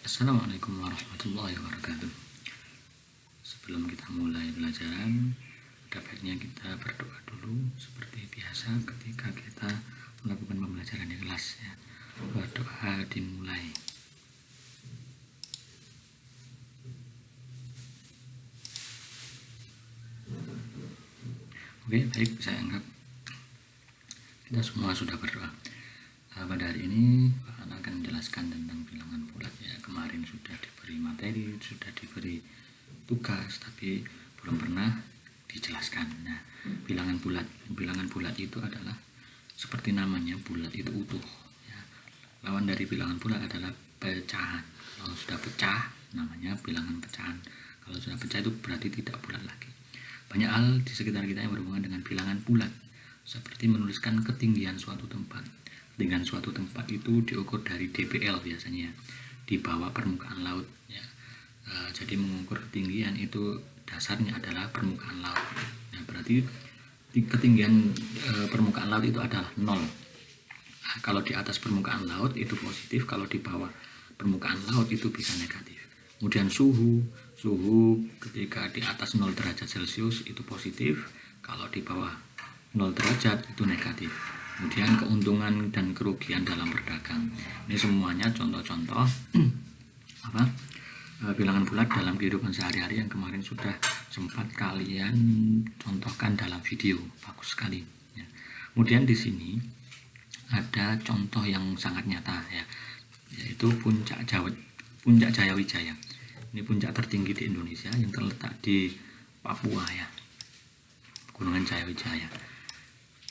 Assalamualaikum warahmatullahi wabarakatuh. Sebelum kita mulai pelajaran, ada baiknya kita berdoa dulu seperti biasa ketika kita melakukan pembelajaran di kelas ya. Berdoa dimulai. Oke, baik, saya anggap kita semua sudah berdoa. Pada hari ini Pak akan menjelaskan tentang bilangan bulat ya. Kemarin sudah diberi materi, sudah diberi tugas, tapi belum pernah dijelaskan. Nah, bilangan bulat itu adalah seperti namanya, bulat itu utuh ya. Lawan dari bilangan bulat adalah pecahan. Kalau sudah pecah namanya bilangan pecahan. Kalau sudah pecah itu berarti tidak bulat lagi. Banyak hal di sekitar kita yang berhubungan dengan bilangan bulat, seperti menuliskan ketinggian suatu tempat. Dengan suatu tempat itu diukur dari dpl biasanya, di bawah permukaan laut ya. Jadi mengukur ketinggian itu dasarnya adalah permukaan laut. Nah, berarti ketinggian permukaan laut itu adalah 0. Nah, kalau di atas permukaan laut itu positif, kalau di bawah permukaan laut itu bisa negatif. Kemudian suhu ketika di atas 0 derajat Celcius itu positif, kalau di bawah 0 derajat itu negatif. Kemudian keuntungan dan kerugian dalam berdagang. Ini semuanya contoh-contoh bilangan bulat dalam kehidupan sehari-hari yang kemarin sudah sempat kalian contohkan dalam video. Bagus sekali ya. Kemudian di sini ada contoh yang sangat nyata ya, yaitu puncak Jayawijaya. Ini puncak tertinggi di Indonesia yang terletak di Papua ya, Gunungan Jayawijaya.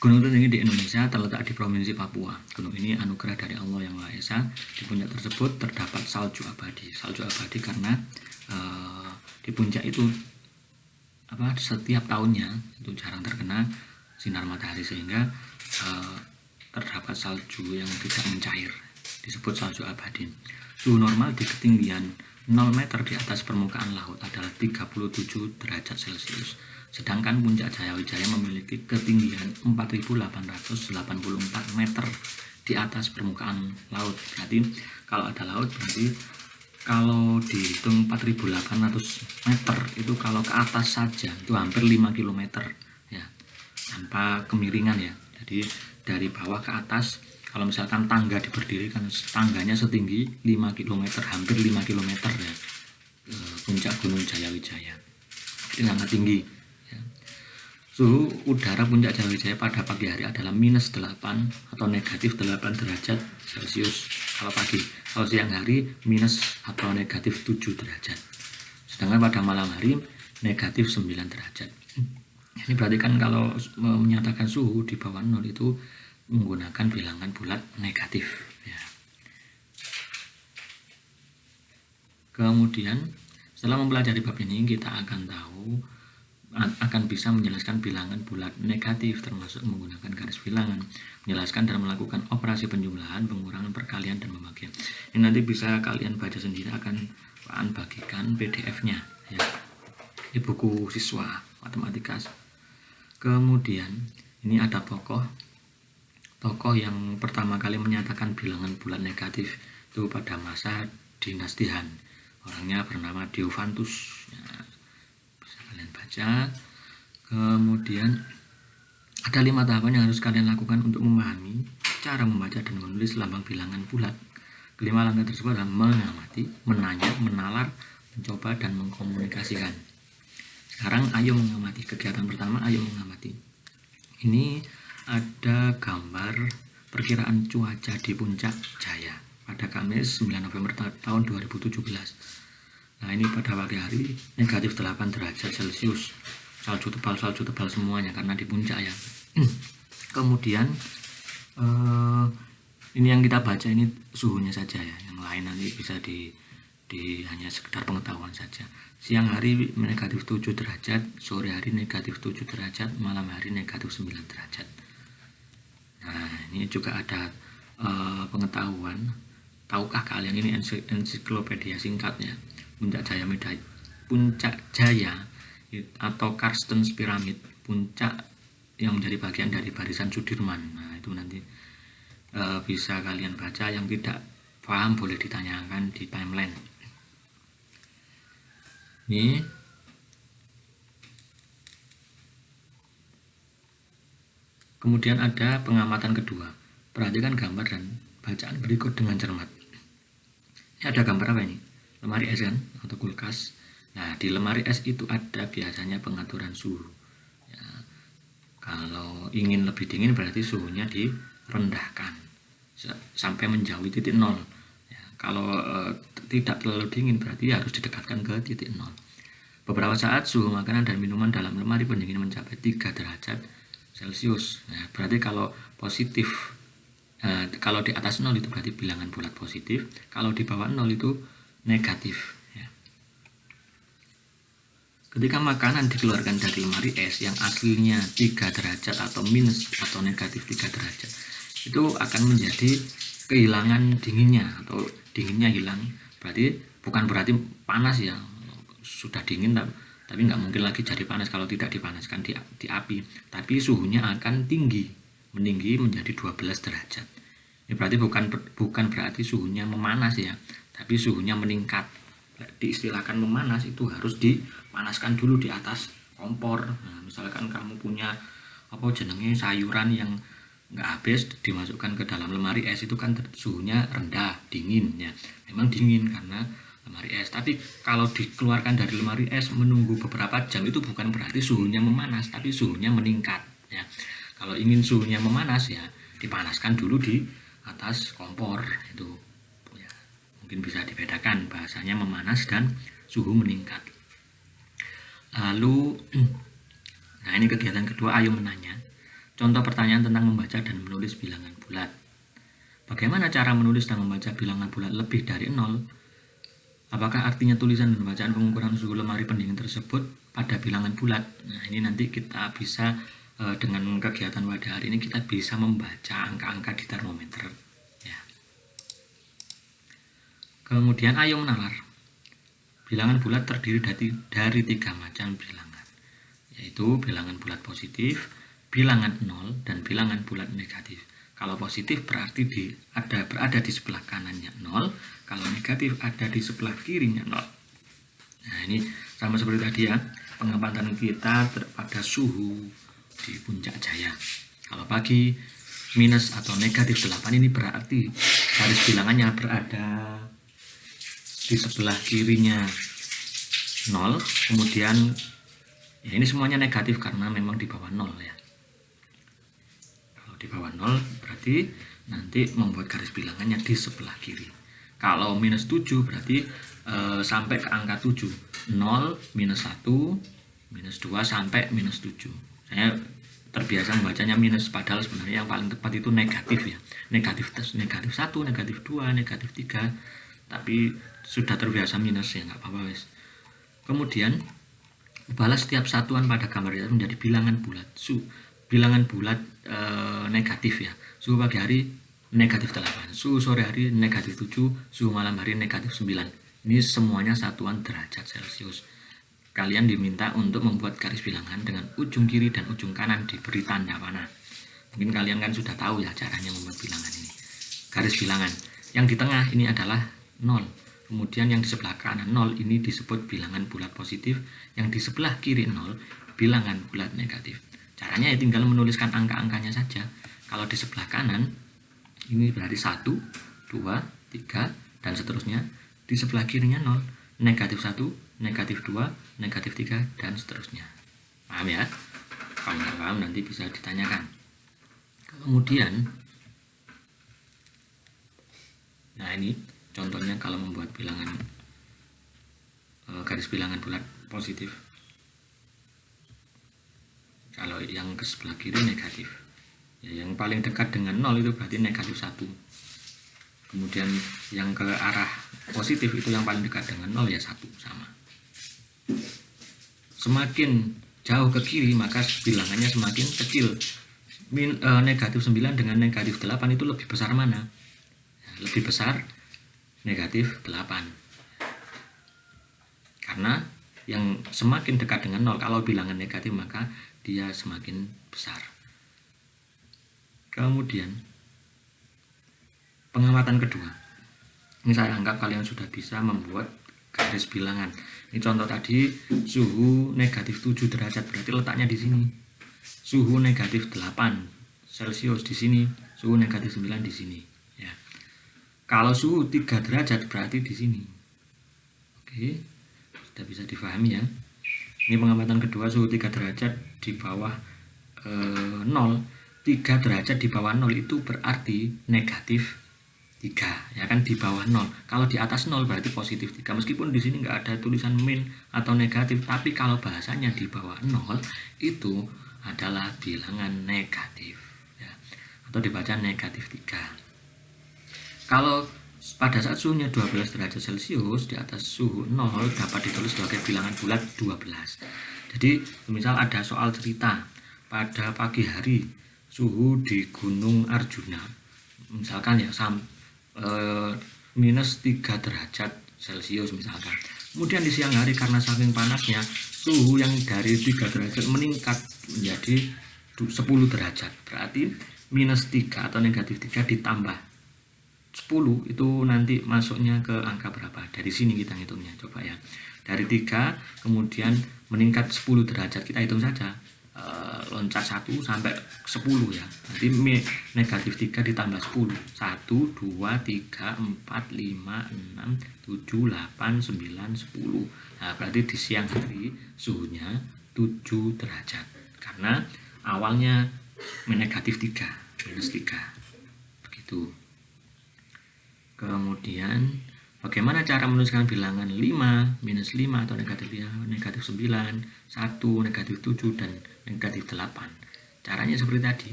Gunung tertinggi di Indonesia terletak di Provinsi Papua. Gunung ini anugerah dari Allah yang Maha Esa. Di puncak tersebut terdapat salju abadi. Salju abadi karena di puncak itu setiap tahunnya itu jarang terkena sinar matahari, sehingga terdapat salju yang tidak mencair. Disebut salju abadi. Suhu normal di ketinggian 0 meter di atas permukaan laut adalah 37 derajat Celcius. Sedangkan puncak Jayawijaya memiliki ketinggian 4.884 meter di atas permukaan laut. Berarti kalau ada laut, berarti kalau dihitung 4.800 meter itu kalau ke atas saja itu hampir 5 km ya, tanpa kemiringan ya. Jadi dari bawah ke atas, kalau misalkan tangga diberdirikan, tangganya setinggi 5 km, hampir 5 km ya, puncak Gunung Jayawijaya. Itu sangat tinggi ya. Suhu udara puncak Jayawijaya pada pagi hari adalah -8 atau -8 derajat Celcius kalau pagi. Kalau siang hari minus atau -7 derajat. Sedangkan pada malam hari -9 derajat. Ini berarti kan kalau menyatakan suhu di bawah 0 itu menggunakan bilangan bulat negatif ya. Kemudian setelah mempelajari bab ini, kita akan bisa menjelaskan bilangan bulat negatif, termasuk menggunakan garis bilangan, menjelaskan dan melakukan operasi penjumlahan, pengurangan, perkalian, dan pembagian. Ini nanti bisa kalian baca sendiri, akan bagikan PDF-nya ya, di buku siswa matematika. Kemudian ini ada tokoh yang pertama kali menyatakan bilangan bulat negatif itu pada masa dinasti Han. Orangnya bernama Diophantus ya, bisa kalian baca. Kemudian ada 5 tahapan yang harus kalian lakukan untuk memahami cara membaca dan menulis lambang bilangan bulat. Kelima langkah tersebut adalah mengamati, menanya, menalar, mencoba, dan mengkomunikasikan. Sekarang ayo mengamati. Kegiatan pertama, ayo mengamati. Ini ada gambar perkiraan cuaca di Puncak Jaya pada Kamis 9 November tahun 2017. Nah, ini pada pagi hari -8 derajat Celcius. Salju tebal semuanya karena di puncak ya. Kemudian ini yang kita baca ini suhunya saja ya. Yang lain nanti bisa di hanya sekedar pengetahuan saja. Siang hari -7 derajat, sore hari -7 derajat, malam hari -9 derajat. Nah, ini juga ada pengetahuan. Tahukah kalian, ini ensiklopedia singkatnya, Puncak Jaya atau Carstensz Pyramid, puncak yang menjadi bagian dari barisan Sudirman. Nah, itu nanti bisa kalian baca. Yang tidak paham boleh ditanyakan di timeline. Ini kemudian ada pengamatan kedua. Perhatikan gambar dan bacaan berikut dengan cermat. Ini ada gambar apa ini? Lemari es kan, atau kulkas. Nah, di lemari es itu ada biasanya pengaturan suhu. Ya, kalau ingin lebih dingin berarti suhunya direndahkan sampai menjauhi titik nol. Ya, kalau tidak terlalu dingin berarti harus didekatkan ke titik nol. Beberapa saat suhu makanan dan minuman dalam lemari pendingin mencapai 3 derajat Celcius. Nah, berarti kalau positif, kalau di atas 0 itu berarti bilangan bulat positif, kalau di bawah 0 itu negatif. Ya. Ketika makanan dikeluarkan dari lemari es yang aslinya 3 derajat atau minus atau negatif 3 derajat, itu akan menjadi kehilangan dinginnya atau dinginnya hilang. Berarti bukan berarti panas ya, sudah dingin tapi nggak mungkin lagi jadi panas kalau tidak dipanaskan di api, tapi suhunya akan meninggi menjadi 12 derajat. Ini berarti bukan berarti suhunya memanas ya, tapi suhunya meningkat. Diistilahkan memanas itu harus dipanaskan dulu di atas kompor. Nah, misalkan kamu punya sayuran yang nggak habis dimasukkan ke dalam lemari es, itu kan suhunya rendah, dingin ya, memang dingin karena lemari es. Tapi kalau dikeluarkan dari lemari es menunggu beberapa jam itu bukan berarti suhunya memanas, tapi suhunya meningkat ya. Kalau ingin suhunya memanas ya dipanaskan dulu di atas kompor itu ya. Mungkin bisa dibedakan bahasanya memanas dan suhu meningkat. Lalu nah ini kegiatan kedua, ayo menanya. Contoh pertanyaan tentang membaca dan menulis bilangan bulat. Bagaimana cara menulis dan membaca bilangan bulat lebih dari 0? Apakah artinya tulisan dan bacaan pengukuran suhu lemari pendingin tersebut pada bilangan bulat? Nah, ini nanti kita bisa dengan kegiatan pada hari ini kita bisa membaca angka-angka di termometer. Ya. Kemudian ayo menalar. Bilangan bulat terdiri dari 3 macam bilangan, yaitu bilangan bulat positif, bilangan 0, dan bilangan bulat negatif. Kalau positif berarti berada di sebelah kanannya 0, kalau negatif ada di sebelah kirinya 0. Nah, ini sama seperti tadi ya, pengamatan kita pada suhu di Puncak Jaya. Kalau pagi minus atau negatif 8, ini berarti garis bilangannya berada di sebelah kirinya 0, kemudian ya ini semuanya negatif karena memang di bawah 0 ya. Kalau di bawah 0 berarti nanti membuat garis bilangannya di sebelah kiri. Kalau minus 7 berarti sampai ke angka 7, 0, minus 1, minus 2 sampai minus 7. Saya terbiasa membacanya minus, padahal sebenarnya yang paling tepat itu negatif ya. Negatif 1, negatif 2, negatif 3. Tapi sudah terbiasa minus ya, nggak apa-apa wes. Kemudian balas setiap satuan pada gambar itu menjadi bilangan bulat. Bilangan bulat negatif ya. Suhu pagi hari negatif 8, suhu sore hari negatif 7, suhu malam hari negatif 9. Ini semuanya satuan derajat Celcius. Kalian diminta untuk membuat garis bilangan dengan ujung kiri dan ujung kanan diberi tanda panah. Mungkin kalian kan sudah tahu ya caranya membuat bilangan ini. Garis bilangan yang di tengah ini adalah 0. Kemudian yang di sebelah kanan 0 ini disebut bilangan bulat positif, yang di sebelah kiri 0 bilangan bulat negatif. Caranya ya tinggal menuliskan angka-angkanya saja. Kalau di sebelah kanan ini berarti 1, 2, 3 dan seterusnya. Di sebelah kirinya 0, negatif 1, negatif 2, negatif 3 dan seterusnya. Paham ya? Kalau nggak paham nanti bisa ditanyakan. Kemudian nah ini contohnya kalau membuat bilangan garis bilangan bulat positif. Kalau yang ke sebelah kiri negatif ya, yang paling dekat dengan 0 itu berarti negatif 1. Kemudian yang ke arah positif itu yang paling dekat dengan 0 ya 1, sama. Semakin jauh ke kiri maka bilangannya semakin kecil. Negatif 9 dengan negatif 8 itu lebih besar mana? Lebih besar negatif 8. Karena yang semakin dekat dengan 0, kalau bilangan negatif maka dia semakin besar. Kemudian pengamatan kedua. Ini saya anggap kalian sudah bisa membuat garis bilangan. Ini contoh tadi suhu negatif 7 derajat, berarti letaknya di sini. Suhu negatif 8 Celcius di sini, suhu negatif 9 di sini. Ya. Kalau suhu 3 derajat berarti di sini. Oke, sudah bisa difahami ya. Ini pengamatan kedua, suhu 3 derajat di bawah 0. 3 derajat di bawah 0 itu berarti negatif 3, ya kan, di bawah 0. Kalau di atas 0 berarti positif 3. Meskipun di sini nggak ada tulisan min atau negatif, tapi kalau bahasanya di bawah 0 itu adalah bilangan negatif, ya, atau dibaca negatif 3. Kalau pada saat suhunya 12 derajat Celcius di atas suhu 0 dapat ditulis sebagai bilangan bulat 12. Jadi misal ada soal cerita pada pagi hari suhu di Gunung Arjuna misalkan ya minus 3 derajat Celcius misalkan. Kemudian di siang hari karena saking panasnya suhu yang dari 3 derajat meningkat menjadi 10 derajat. Berarti minus 3 atau negatif 3 ditambah 10 itu nanti masuknya ke angka berapa? Dari sini kita hitungnya, coba ya. Dari 3 kemudian meningkat 10 derajat, kita hitung saja. Loncat 1 sampai 10 ya. Nanti negatif 3 ditambah 10. 1, 2, 3, 4, 5, 6, 7, 8, 9, 10. Nah, berarti di siang hari suhunya 7 derajat. Karena awalnya negatif 3, minus 3. Begitu. Kemudian bagaimana cara menuliskan bilangan 5, minus 5 atau negatif 5, negatif 9, 1, negatif 7, dan negatif 8. Caranya seperti tadi.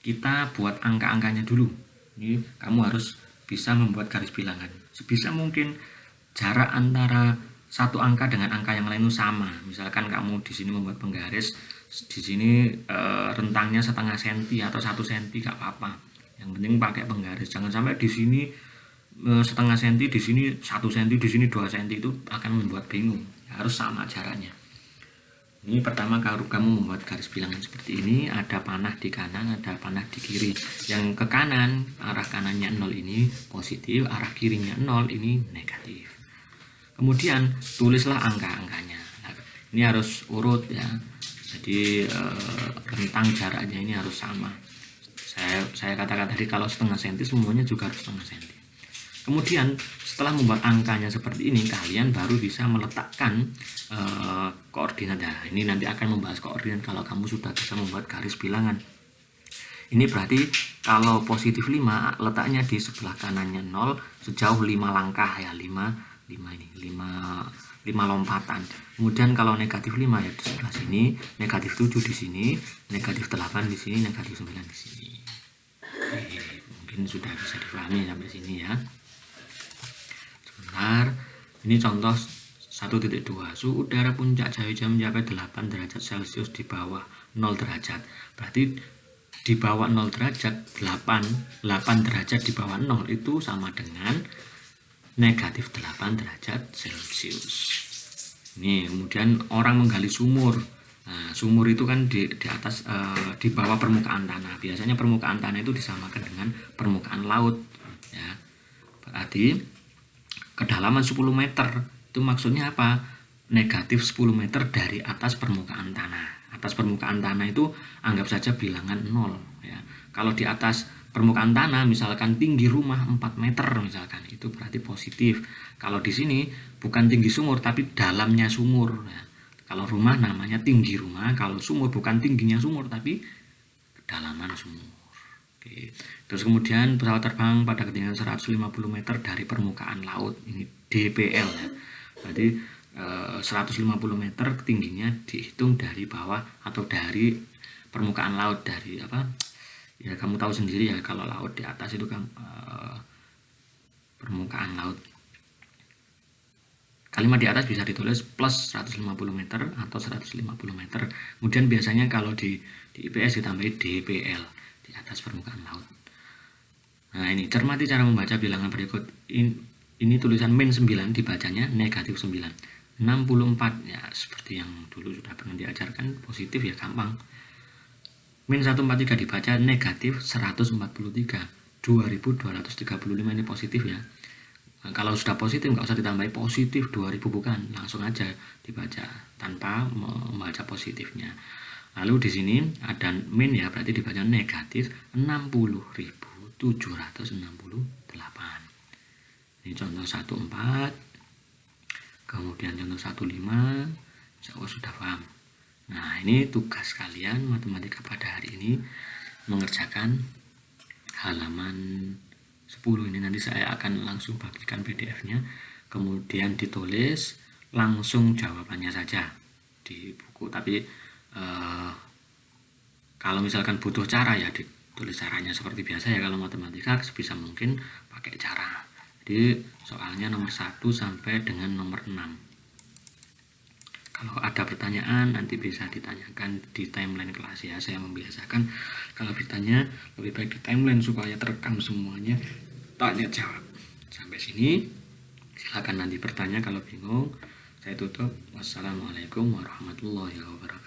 Kita buat angka-angkanya dulu. Ini kamu harus bisa membuat garis bilangan. Sebisa mungkin jarak antara satu angka dengan angka yang lain itu sama. Misalkan kamu di sini membuat penggaris, di sini rentangnya setengah senti atau 1 senti gak apa-apa. Yang penting pakai penggaris. Jangan sampai di sini setengah senti, di sini 1 senti, di sini 2 senti, itu akan membuat bingung. Harus sama jaraknya. Ini pertama kalau kamu membuat garis bilangan seperti ini, ada panah di kanan, ada panah di kiri. Yang ke kanan, arah kanannya 0 ini positif, arah kirinya 0 ini negatif. Kemudian tulislah angka-angkanya. Nah, ini harus urut ya. Jadi rentang jaraknya ini harus sama. Saya katakan tadi kalau setengah senti semuanya juga harus setengah senti. Kemudian setelah membuat angkanya seperti ini, kalian baru bisa meletakkan koordinat. Nah, ini nanti akan membahas koordinat kalau kamu sudah bisa membuat garis bilangan. Ini berarti kalau positif 5 letaknya di sebelah kanannya 0 sejauh 5 langkah ya, 5 lompatan. Kemudian kalau negatif 5 ya di sebelah sini, negatif 7 di sini, negatif 8 di sini, negatif 9 di sini. Oke, mungkin sudah bisa dipahami sampai sini ya. Sebentar, ini contoh 1.2. Suhu udara puncak Jawa mencapai 8 derajat Celcius di bawah 0 derajat. Berarti di bawah 0 derajat, 8 derajat di bawah 0 itu sama dengan negatif 8 derajat Celcius. Ini kemudian orang menggali sumur. Nah, sumur itu kan di atas di bawah permukaan tanah. Biasanya permukaan tanah itu disamakan dengan permukaan laut ya. Berarti kedalaman 10 meter itu maksudnya apa? Negatif 10 meter dari atas permukaan tanah. Atas permukaan tanah itu anggap saja bilangan 0 ya. Kalau di atas permukaan tanah misalkan tinggi rumah 4 meter misalkan, itu berarti positif. Kalau di sini bukan tinggi sumur tapi dalamnya sumur ya. Kalau rumah namanya tinggi rumah, kalau sumur bukan tingginya sumur tapi kedalaman sumur. Oke. Terus kemudian pesawat terbang pada ketinggian 150 meter dari permukaan laut, ini DPL ya. Berarti 150 meter tingginya dihitung dari bawah atau dari permukaan laut, dari apa? Ya kamu tahu sendiri ya, kalau laut di atas itu kan permukaan laut. Kalimat di atas bisa ditulis plus 150 meter atau 150 meter. Kemudian biasanya kalau di IPS ditambahi DPL, di atas permukaan laut. Nah, ini cermati cara membaca bilangan berikut. Ini tulisan min 9 dibacanya negatif 9. 64 ya, seperti yang dulu sudah pernah diajarkan, positif ya gampang. Min 143 dibaca negatif 143. 2235 ini positif ya. Nah, kalau sudah positif nggak usah ditambahi positif 2000, bukan, langsung aja dibaca tanpa membaca positifnya. Lalu di sini ada min ya, berarti dibaca negatif 60.768. Ini contoh 14, kemudian contoh 15, insya Allah sudah paham. Nah, ini tugas kalian matematika pada hari ini, mengerjakan halaman 10 ini. Nanti saya akan langsung bagikan PDF-nya, kemudian ditulis langsung jawabannya saja di buku. Tapi kalau misalkan butuh cara ya ditulis caranya seperti biasa ya. Kalau matematika sebisa mungkin pakai cara. Jadi soalnya nomor 1 sampai dengan nomor 6. Kalau ada pertanyaan nanti bisa ditanyakan di timeline kelas ya. Saya membiasakan kalau bertanya lebih baik di timeline supaya terekam semuanya, tanya jawab. Sampai sini, silakan nanti bertanya kalau bingung. Saya tutup. Wassalamualaikum warahmatullahi wabarakatuh.